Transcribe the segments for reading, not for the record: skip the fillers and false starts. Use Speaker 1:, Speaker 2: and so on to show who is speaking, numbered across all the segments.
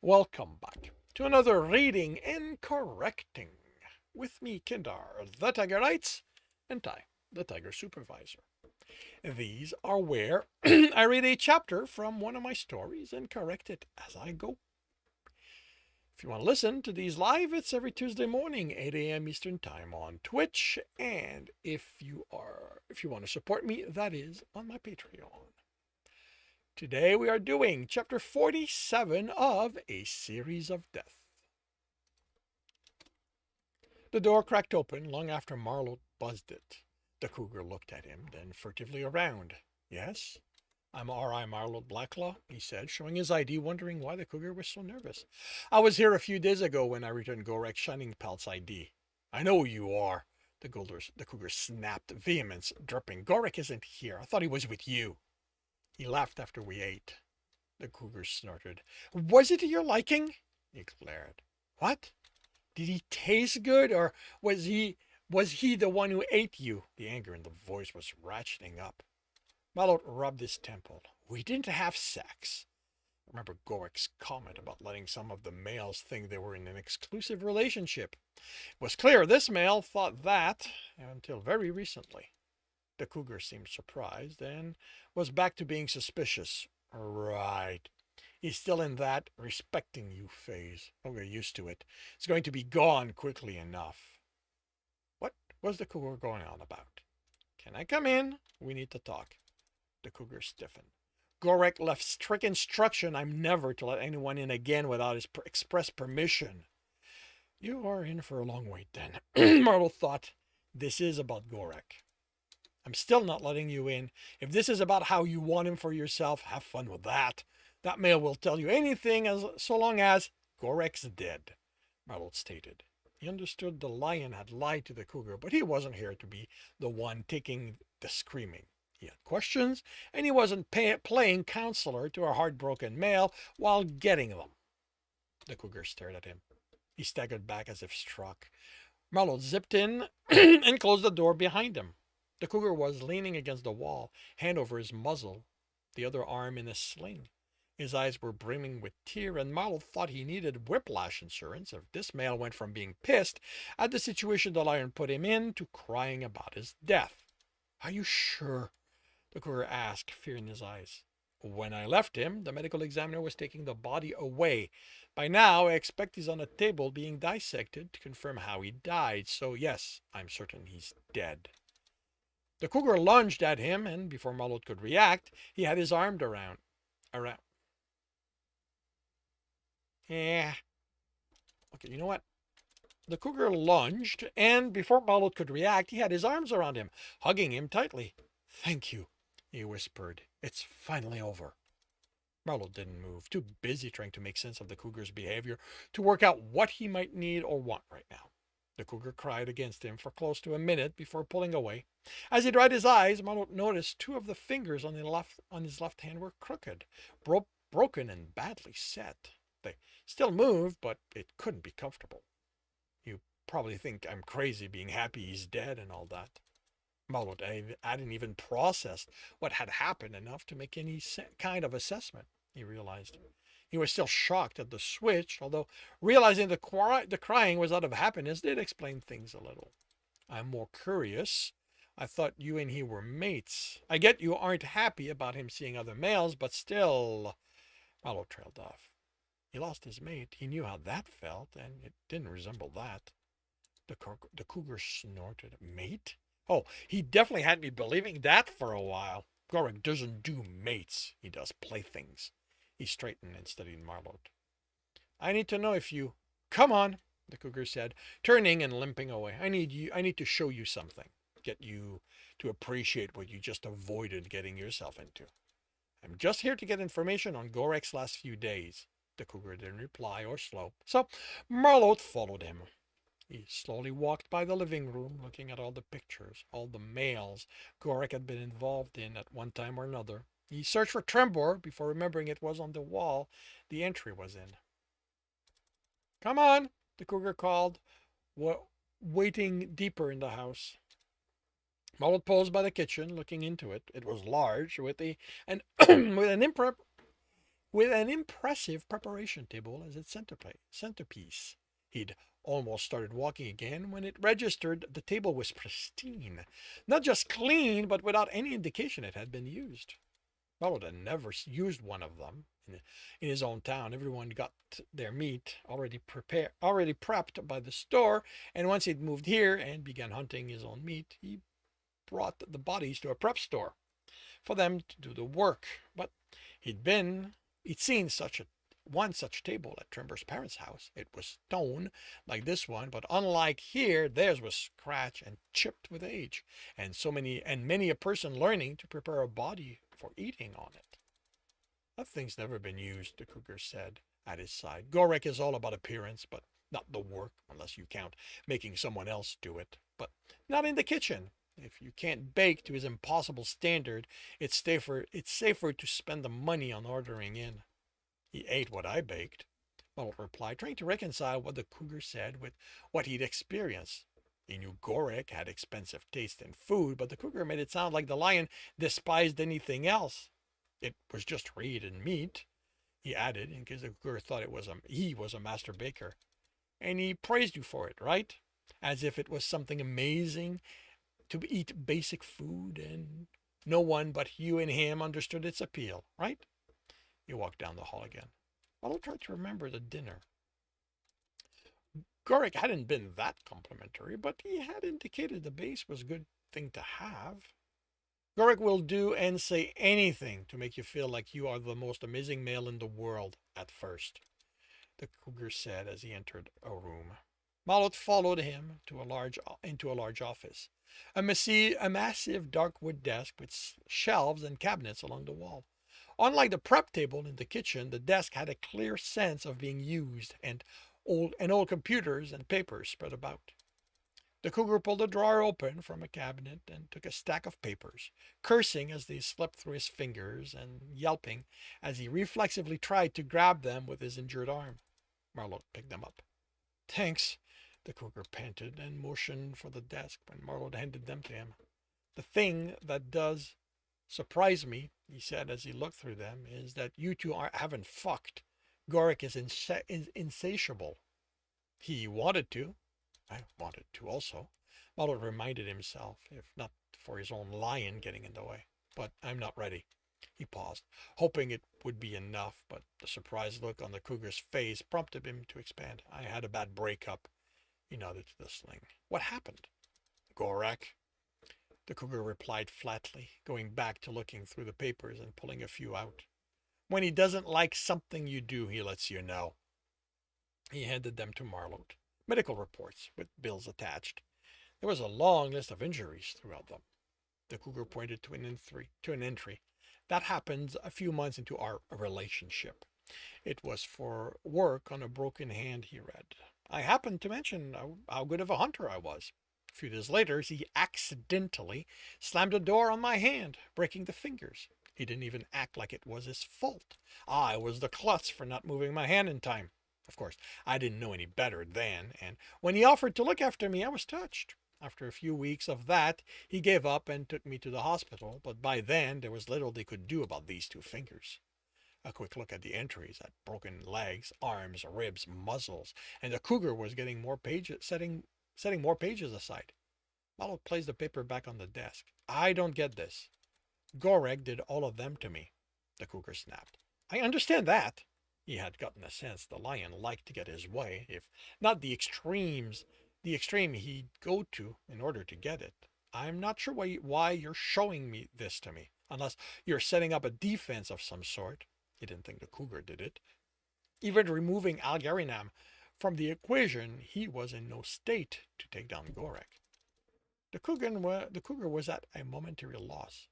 Speaker 1: Welcome back to another reading and correcting with me, Kindar, the Tiger Knights, and Ty, the Tiger Supervisor. These are where I read a chapter from one of my stories and correct it as I go. If you want to listen to these live, it's every Tuesday morning, 8 a.m. Eastern Time on Twitch, and if you want to support me, that is on my Patreon. Today we are doing chapter 47 of A Series of Death. The door cracked open long after Marlot buzzed it. The cougar looked at him, then furtively around. Yes? I'm R.I. Marlot Blacklaw, he said, showing his ID, wondering why the cougar was so nervous. I was here a few days ago when I returned Gorek's Shining Pelt's ID. I know who you are. The cougar snapped, vehemence dripping. Gorek isn't here. I thought he was with you. He laughed after we ate. The cougar snorted. Was it to your liking? He glared. What? Did he taste good, or was he the one who ate you? The anger in the voice was ratcheting up. Marlot rubbed his temple. We didn't have sex. Remember Gorek's comment about letting some of the males think they were in an exclusive relationship. It was clear this male thought that until very recently. The cougar seemed surprised and was back to being suspicious. Right. He's still in that respecting you phase. Oh, we're used to it. It's going to be gone quickly enough. What was the cougar going on about? Can I come in? We need to talk. The cougar stiffened. Gorek left strict instruction I'm never to let anyone in again without his express permission. You are in for a long wait then. Marlot thought. This is about Gorek. I'm still not letting you in. If this is about how you want him for yourself, have fun with that. That male will tell you anything so long as Gorek's dead, Marlot stated. He understood the lion had lied to the cougar, but he wasn't here to be the one taking the screaming. He had questions, and he wasn't playing counselor to a heartbroken male while getting them. The cougar stared at him. He staggered back as if struck. Marlot zipped in and closed the door behind him. The cougar was leaning against the wall, hand over his muzzle, the other arm in a sling. His eyes were brimming with tear, and Marlot thought he needed whiplash insurance if this male went from being pissed at the situation the lion put him in to crying about his death. Are you sure? The cougar asked, fear in his eyes. When I left him, the medical examiner was taking the body away. By now, I expect he's on a table being dissected to confirm how he died. So yes, I'm certain he's dead. The cougar lunged at him, and before Marlot could react, he had his arm around. Yeah. Okay, you know what? The cougar lunged, and before Marlot could react, he had his arms around him, hugging him tightly. Thank you, he whispered. It's finally over. Marlot didn't move, too busy trying to make sense of the cougar's behavior to work out what he might need or want right now. The cougar cried against him for close to a minute before pulling away. As he dried his eyes, Marlot noticed two of the fingers on his left hand were crooked, broken and badly set. They still moved, but it couldn't be comfortable. You probably think I'm crazy being happy he's dead and all that. Marlot hadn't even processed what had happened enough to make any kind of assessment, he realized. He was still shocked at the switch, although realizing the crying was out of happiness did explain things a little. I'm more curious. I thought you and he were mates. I get you aren't happy about him seeing other males, but still. Marlot trailed off. He lost his mate. He knew how that felt, and it didn't resemble that. The cougar snorted. Mate? Oh, he definitely had me believing that for a while. Gorek doesn't do mates. He does playthings. He straightened and studied Marlot. I need to know if you... Come on, the cougar said, turning and limping away. I need to show you something. Get you to appreciate what you just avoided getting yourself into. I'm just here to get information on Gorek's last few days. The cougar didn't reply or slow, so Marlot followed him. He slowly walked by the living room, looking at all the pictures, all the males Gorek had been involved in at one time or another. He searched for Trembor before remembering it was on the wall the entry was in. Come on, the cougar called, waiting deeper in the house. Marlot paused by the kitchen, looking into it. It was large, with an with an impressive preparation table as its centerpiece. He'd almost started walking again when it registered the table was pristine. Not just clean, but without any indication it had been used. Marlot had never used one of them. In his own town, everyone got their meat already prepped by the store, and once he'd moved here and began hunting his own meat, he brought the bodies to a prep store for them to do the work. But he'd seen one such table at Trembor's parents' house. It was stone like this one, but unlike here, theirs was scratched and chipped with age, and many a person learning to prepare a body for eating on it. That thing's never been used, the cougar said at his side. Gorek is all about appearance, but not the work, unless you count making someone else do it. But not in the kitchen. If you can't bake to his impossible standard, it's safer to spend the money on ordering in. He ate what I baked, Marlot replied, trying to reconcile what the cougar said with what he'd experienced. He knew Gorek had expensive taste in food, but the cougar made it sound like the lion despised anything else. It was just reed and meat, he added, in case the cougar thought he was a master baker. And he praised you for it, right? As if it was something amazing to eat basic food, and no one but you and him understood its appeal, right? He walked down the hall again. Marlot tried to remember the dinner. Gorek hadn't been that complimentary, but he had indicated the base was a good thing to have. Gorek will do and say anything to make you feel like you are the most amazing male in the world at first, the cougar said as he entered a room. Marlot followed him into a large office, a massive dark wood desk with shelves and cabinets along the wall. Unlike the prep table in the kitchen, the desk had a clear sense of being used, and old computers and papers spread about. The cougar pulled a drawer open from a cabinet and took a stack of papers, cursing as they slipped through his fingers and yelping as he reflexively tried to grab them with his injured arm. Marlot picked them up. Thanks, the cougar panted and motioned for the desk when Marlot handed them to him. The thing that does surprise me, he said as he looked through them, is that you two haven't fucked. Gorek is insatiable. He wanted to. I wanted to also. Marlot reminded himself, if not for his own lion getting in the way. But I'm not ready. He paused, hoping it would be enough, but the surprised look on the cougar's face prompted him to expand. I had a bad breakup. He nodded to the sling. What happened? Gorek, the cougar replied flatly, going back to looking through the papers and pulling a few out. When he doesn't like something you do, he lets you know. He handed them to Marlot. Medical reports with bills attached. There was a long list of injuries throughout them. The cougar pointed to an entry. That happened a few months into our relationship. It was for work on a broken hand, he read. I happened to mention how good of a hunter I was. A few days later, he accidentally slammed a door on my hand, breaking the fingers. He didn't even act like it was his fault. I was the klutz for not moving my hand in time. Of course, I didn't know any better then, and when he offered to look after me, I was touched. After a few weeks of that, he gave up and took me to the hospital, but by then there was little they could do about these two fingers. A quick look at the entries, at broken legs, arms, ribs, muzzles, and the cougar was getting more pages, setting more pages aside. Marlot placed the paper back on the desk. I don't get this. Gorek did all of them to me, the cougar snapped. I understand that. He had gotten a sense the lion liked to get his way, if not the extreme he'd go to in order to get it. I'm not sure why you're showing me this to me, unless you're setting up a defense of some sort. He didn't think the cougar did it. Even removing Algarinam from the equation, he was in no state to take down Gorek. The cougar was at a momentary loss.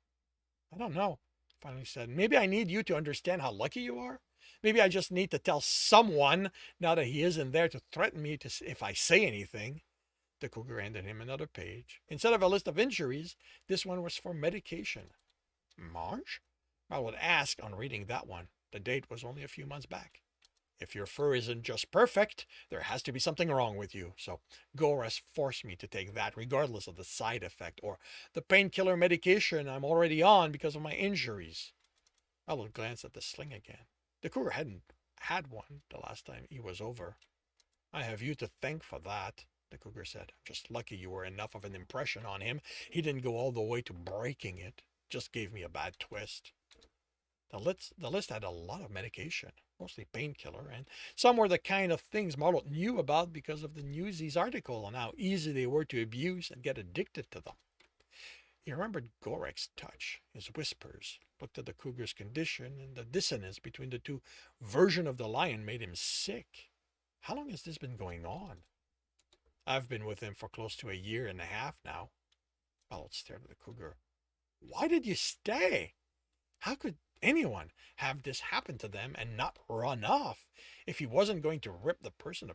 Speaker 1: I don't know, finally said. Maybe I need you to understand how lucky you are. Maybe I just need to tell someone now that he isn't there to threaten me if I say anything. The cougar handed him another page. Instead of a list of injuries, this one was for medication. Marsh? Marlot asked on reading that one. The date was only a few months back. If your fur isn't just perfect, there has to be something wrong with you. So Goras forced me to take that regardless of the side effect or the painkiller medication I'm already on because of my injuries. Marlot glanced at the sling again. The cougar hadn't had one the last time he was over. I have you to thank for that, the cougar said. I'm just lucky you were enough of an impression on him. He didn't go all the way to breaking it. Just gave me a bad twist. The list had a lot of medication, mostly painkiller, and some were the kind of things Marlot knew about because of the Newsies article on how easy they were to abuse and get addicted to them. He remembered Gorek's touch, his whispers, looked at the cougar's condition, and the dissonance between the two versions of the lion made him sick. How long has this been going on? I've been with him for close to a year and a half now. Marlot stared at the cougar. Why did you stay? How could anyone have this happen to them and not run off if he wasn't going to rip the person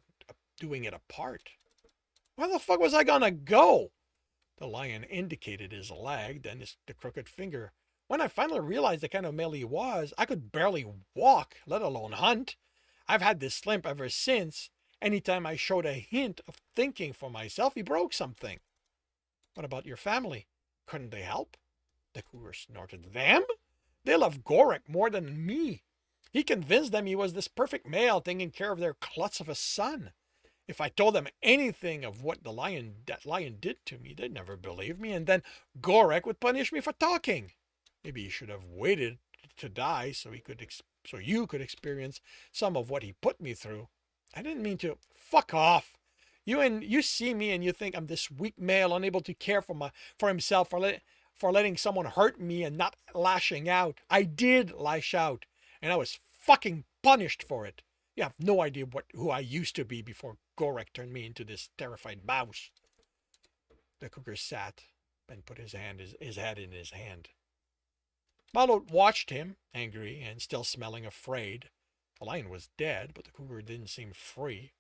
Speaker 1: doing it apart? Where the fuck was I gonna go? The lion indicated his leg, then the crooked finger. When I finally realized the kind of male he was, I could barely walk, let alone hunt. I've had this limp ever since. Anytime I showed a hint of thinking for myself, he broke something. What about your family? Couldn't they help? The cougar snorted. Them? They love Gorek more than me. He convinced them he was this perfect male taking care of their klutz of a son. If I told them anything of what that lion did to me, they'd never believe me, and then Gorek would punish me for talking. Maybe he should have waited to die so you could experience some of what he put me through. I didn't mean to. Fuck off. You see me and you think I'm this weak male unable to care for himself, for letting someone hurt me and not lashing out. I did lash out, and I was fucking punished for it. You have no idea who I used to be before Gorek turned me into this terrified mouse. The cougar sat and put his head in his hand. Marlot watched him, angry and still smelling afraid. The lion was dead, but the cougar didn't seem free.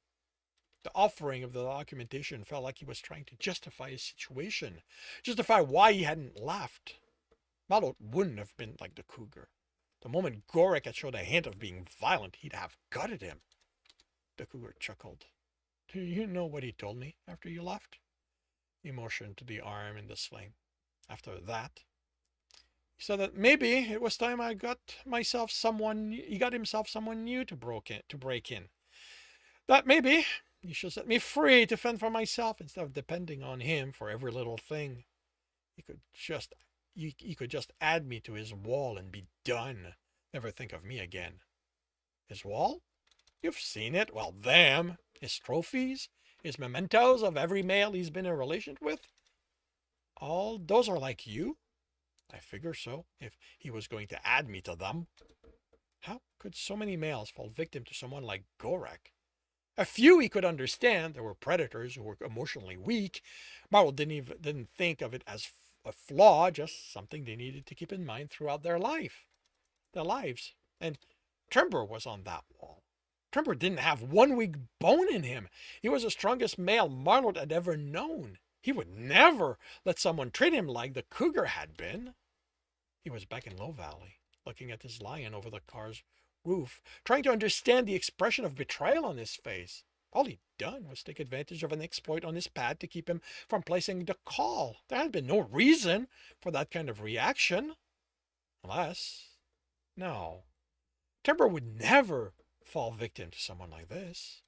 Speaker 1: The offering of the documentation felt like he was trying to justify his situation, justify why he hadn't left. Marlot wouldn't have been like the cougar. The moment Gorek had showed a hint of being violent, he'd have gutted him. The cougar chuckled. Do you know what he told me after you left? He motioned to the arm in the sling. After that, he said that maybe it was time he got himself someone new to break in. That maybe he should set me free to fend for myself instead of depending on him for every little thing. He could just add me to his wall and be done. Never think of me again. His wall? You've seen it. Well, them. His trophies. His mementos of every male he's been in relation with. All those are like you? I figure so, if he was going to add me to them. How could so many males fall victim to someone like Gorek? A few he could understand. There were predators who were emotionally weak. Marlot didn't think of it as a flaw, just something they needed to keep in mind throughout their lives. And Trembor was on that wall. Trembor didn't have one weak bone in him. He was the strongest male Marlot had ever known. He would never let someone treat him like the cougar had been. He was back in Low Valley, looking at his lion over the car's roof, trying to understand the expression of betrayal on his face. All he'd done was take advantage of an exploit on his pad to keep him from placing the call. There had been no reason for that kind of reaction. No. Trembor would never fall victim to someone like this.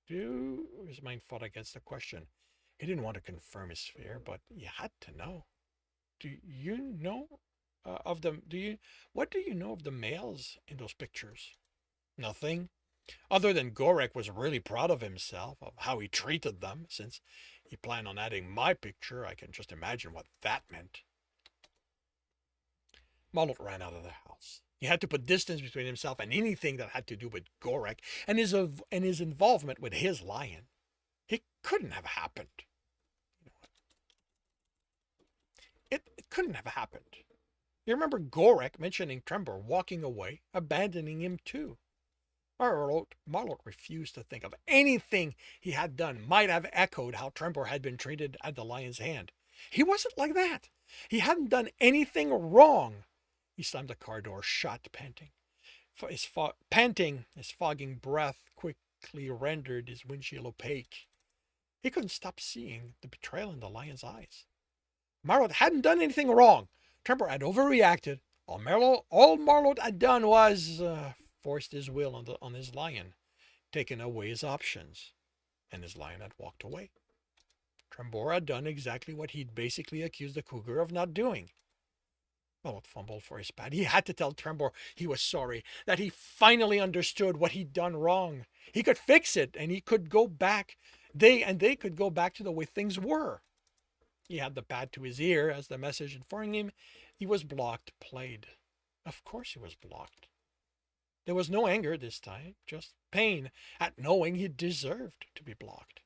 Speaker 1: His mind fought against the question. He didn't want to confirm his fear, but he had to know. Do you know of them? What do you know of the males in those pictures? Nothing. Other than Gorek was really proud of himself, of how he treated them. Since he planned on adding my picture, I can just imagine what that meant. Marlot ran out of the house. He had to put distance between himself and anything that had to do with Gorek and his involvement with his lion. It couldn't have happened. You know what? It couldn't have happened. You remember Gorek mentioning Trembor walking away, abandoning him too. Marlot refused to think of anything he had done might have echoed how Trembor had been treated at the lion's hand. He wasn't like that. He hadn't done anything wrong. He slammed the car door shut, panting. His fogging breath quickly rendered his windshield opaque. He couldn't stop seeing the betrayal in the lion's eyes. Marlot hadn't done anything wrong. Trembor had overreacted. All Marlot had done was forced his will on his lion, taken away his options, and his lion had walked away. Trembor had done exactly what he'd basically accused the cougar of not doing. Marlot fumbled for his pad. He had to tell Trembor he was sorry, that he finally understood what he'd done wrong. He could fix it, and he could go back. They could go back to the way things were. He had the pad to his ear as the message informing him he was blocked played. Of course he was blocked. There was no anger this time, just pain at knowing he deserved to be blocked.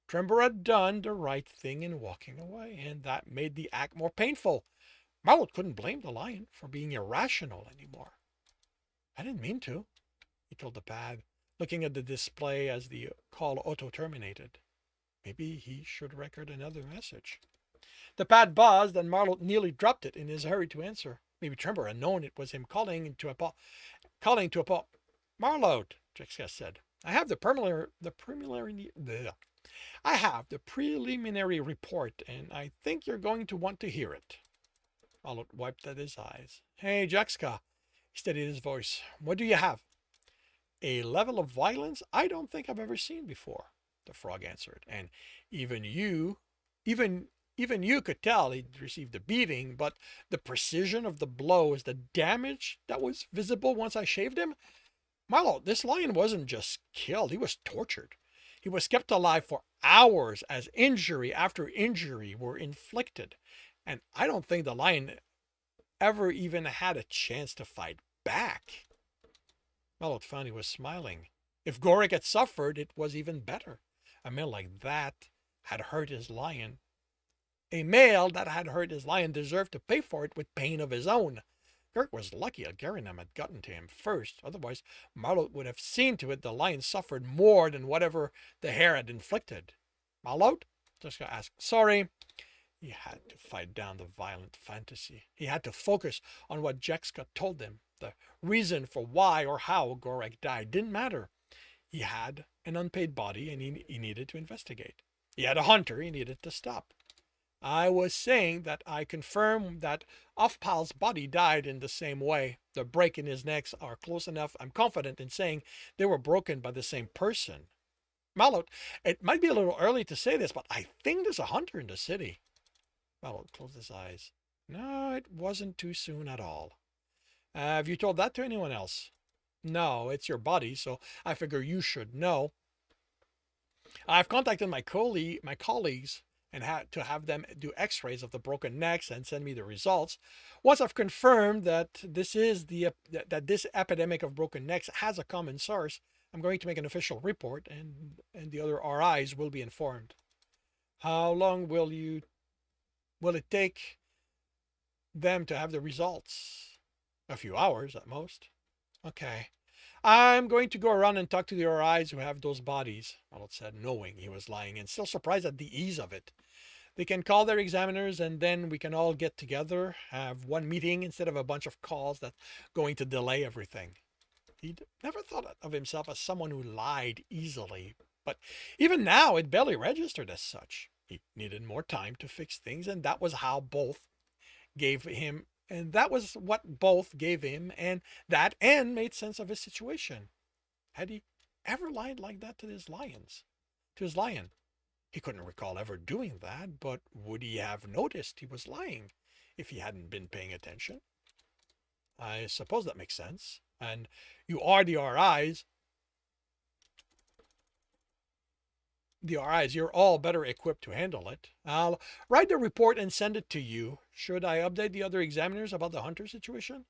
Speaker 1: Trembor had done the right thing in walking away, and that made the act more painful. Marlot couldn't blame the lion for being irrational anymore. I didn't mean to, he told the pad, looking at the display as the call auto-terminated. Maybe he should record another message. The pad buzzed, and Marlot nearly dropped it in his hurry to answer. Maybe Trembor had known it was him calling to a Marlot, Jessica said. I have the preliminary report, and I think you're going to want to hear it. Marlot wiped at his eyes. Hey, Jessica, he steadied his voice. What do you have? A level of violence I don't think I've ever seen before, the frog answered. And even you could tell he'd received a beating, but the precision of the blows, the damage that was visible once I shaved him. Marlot, this lion wasn't just killed, he was tortured. He was kept alive for hours as injury after injury were inflicted. And I don't think the lion ever even had a chance to fight back. Marlot found he was smiling. If Gorik had suffered, it was even better. A male like that had hurt his lion. A male that had hurt his lion deserved to pay for it with pain of his own. Gorik was lucky Algarinam had gotten to him first. Otherwise, Marlot would have seen to it the lion suffered more than whatever the hare had inflicted. Marlot? Jessica asked. Sorry. He had to fight down the violent fantasy. He had to focus on what Jessica told him. The reason for why or how Gorik died didn't matter. He had an unpaid body and he needed to investigate. He had a hunter he needed to stop. I was saying that I confirm that Offpal's body died in the same way. The break in his necks are close enough. I'm confident in saying they were broken by the same person. Marlot, it might be a little early to say this, but I think there's a hunter in the city. Marlot closed his eyes. No, it wasn't too soon at all. Have you told that to anyone else? No, it's your body, so I figure you should know. I've contacted my colleagues and had to have them do x-rays of the broken necks and send me the results. Once I've confirmed that this epidemic of broken necks has a common source, I'm going to make an official report and the other RIs will be informed. How long will it take them to have the results? A few hours at most. Okay. I'm going to go around and talk to the RIs who have those bodies, Marlot said, knowing he was lying and still surprised at the ease of it. They can call their examiners and then we can all get together, have one meeting instead of a bunch of calls that's going to delay everything. He'd never thought of himself as someone who lied easily, but even now it barely registered as such. He needed more time to fix things, and that was what both gave him, and that and made sense of his situation. Had he ever lied like that to his lion? He couldn't recall ever doing that, but would he have noticed he was lying if he hadn't been paying attention? I suppose that makes sense. And you are the RIs. You're all better equipped to handle it. I'll write the report and send it to you. Should I update the other examiners about the hunter situation?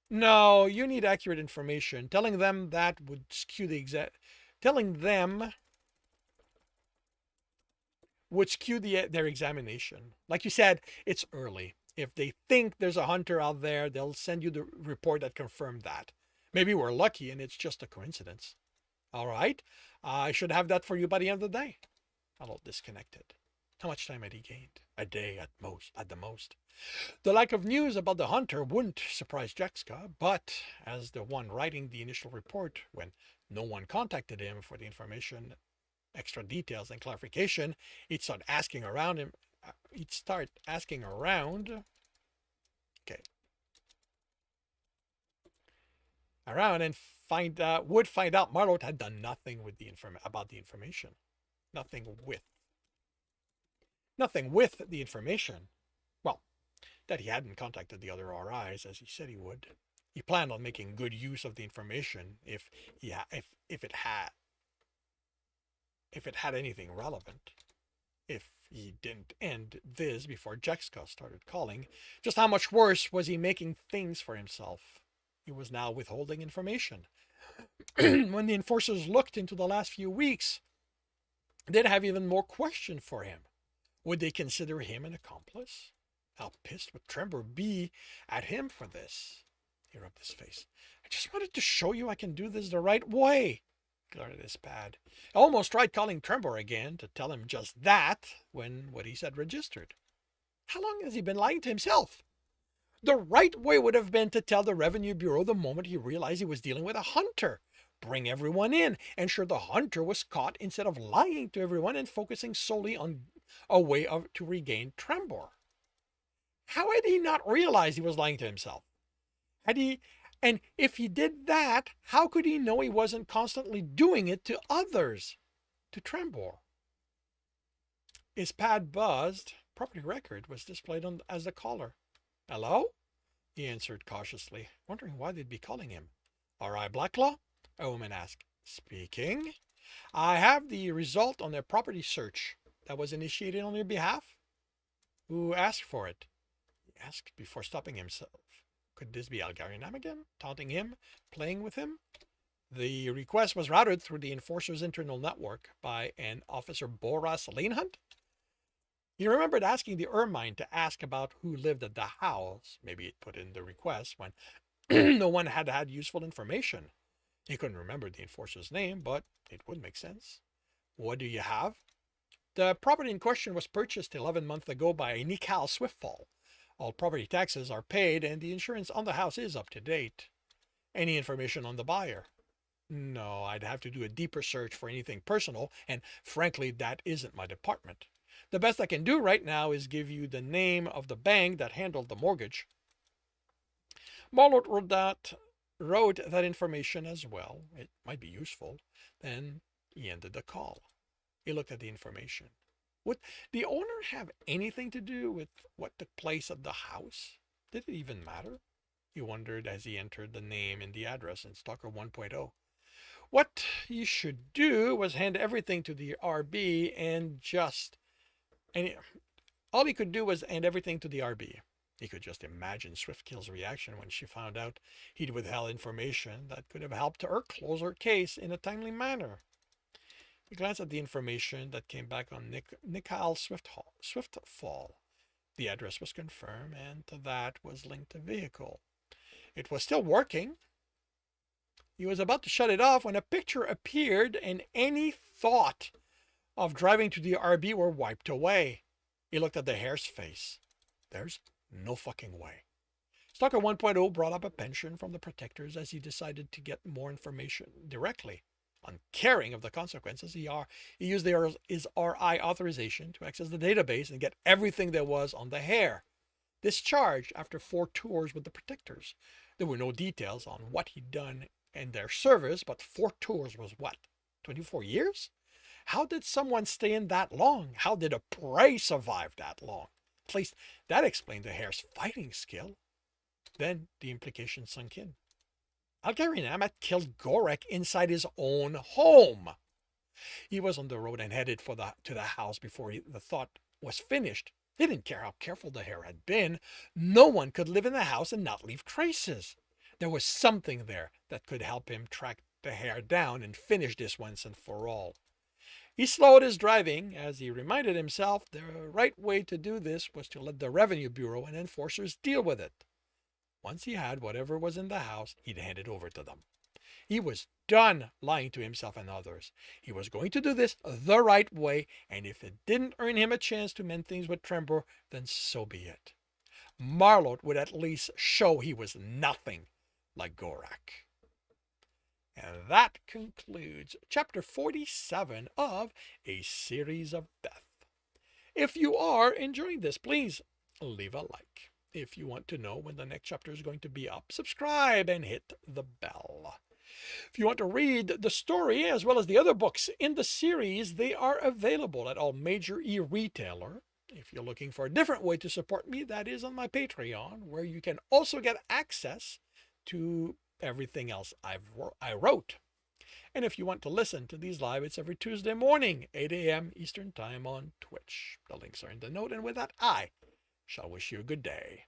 Speaker 1: No, you need accurate information. Telling them that would skew their examination. Like you said, it's early. If they think there's a hunter out there, they'll send you the report that confirmed that. Maybe we're lucky and it's just a coincidence. All right. I should have that for you by the end of the day. Marlot disconnected. How much time had he gained? A day at the most. The lack of news about the hunter wouldn't surprise Jessica, but as the one writing the initial report, when no one contacted him for the information, extra details, and clarification, he'd start asking around. Okay. around and would find out Marlot had done nothing with about the information. Nothing with. Nothing with the information. Well, that he hadn't contacted the other RIs as he said he would. He planned on making good use of the information if it had anything relevant. If he didn't end this before Jexka started calling, just how much worse was he making things for himself? He was now withholding information. When the enforcers looked into the last few weeks, they'd have even more question for him. Would they consider him an accomplice? How pissed would Trembor be at him for this? He rubbed his face. I just wanted to show you I can do this the right way. He glared at his pad. I almost tried calling Trembor again to tell him just that when what he said registered. How long has he been lying to himself? The right way would have been to tell the Revenue Bureau the moment he realized he was dealing with a hunter. Bring everyone in, ensure the hunter was caught instead of lying to everyone and focusing solely on a way to regain Trembor. How had he not realized he was lying to himself? And if he did that, how could he know he wasn't constantly doing it to others, to Trembor? His pad buzzed. Property record was displayed as the caller. Hello? He answered cautiously, wondering why they'd be calling him. R.I. Blacklaw? A woman asked. Speaking. I have the result on their property search that was initiated on your behalf. Who asked for it? He asked before stopping himself. Could this be Algarian again, taunting him, playing with him? The request was routed through the enforcer's internal network by an Officer Boras Lanehunt. He remembered asking the Ermine to ask about who lived at the house. Maybe it put in the request when no one had useful information. He couldn't remember the enforcer's name, but it would make sense. What do you have? The property in question was purchased 11 months ago by Nikal Swiftfall. All property taxes are paid and the insurance on the house is up to date. Any information on the buyer? No, I'd have to do a deeper search for anything personal, and frankly, that isn't my department. The best I can do right now is give you the name of the bank that handled the mortgage. Marlot wrote that information as well. It might be useful. Then he ended the call. He looked at the information. Would the owner have anything to do with what took place at the house? Did it even matter? He wondered as he entered the name and the address in Stalker 1.0. What he should do was hand everything to the RB all he could do was hand everything to the RB. He could just imagine Swift-Kill's reaction when she found out he'd withheld information that could have helped her close her case in a timely manner. He glanced at the information that came back on Nikal Swiftfall. The address was confirmed, and to that was linked a vehicle. It was still working. He was about to shut it off when a picture appeared, and any thought of driving to the RB were wiped away. He looked at the hare's face. There's no fucking way. Stalker 1.0 brought up a pension from the protectors as he decided to get more information directly. Uncaring of the consequences, he used his RI authorization to access the database and get everything there was on the hare. Discharged after 4 tours with the protectors. There were no details on what he'd done in their service, but 4 tours was what? 24 years? How did someone stay in that long? How did a prey survive that long? At least that explained the hare's fighting skill. Then the implication sunk in. Algarian had killed Gorek inside his own home. He was on the road and headed to the house before the thought was finished. He didn't care how careful the hare had been. No one could live in the house and not leave traces. There was something there that could help him track the hare down and finish this once and for all. He slowed his driving as he reminded himself the right way to do this was to let the Revenue Bureau and enforcers deal with it. Once he had whatever was in the house, he'd hand it over to them. He was done lying to himself and others. He was going to do this the right way, and if it didn't earn him a chance to mend things with Trembor, then so be it. Marlot would at least show he was nothing like Gorak. And that concludes Chapter 47 of A Series of Death. If you are enjoying this, please leave a like. If you want to know when the next chapter is going to be up, subscribe and hit the bell. If you want to read the story as well as the other books in the series, they are available at all major e-retailer. If you're looking for a different way to support me, that is on my Patreon, where you can also get access to everything else I wrote. And if you want to listen to these live, it's every Tuesday morning, 8 a.m. Eastern Time on Twitch. The links are in the note, and with that, I shall wish you a good day.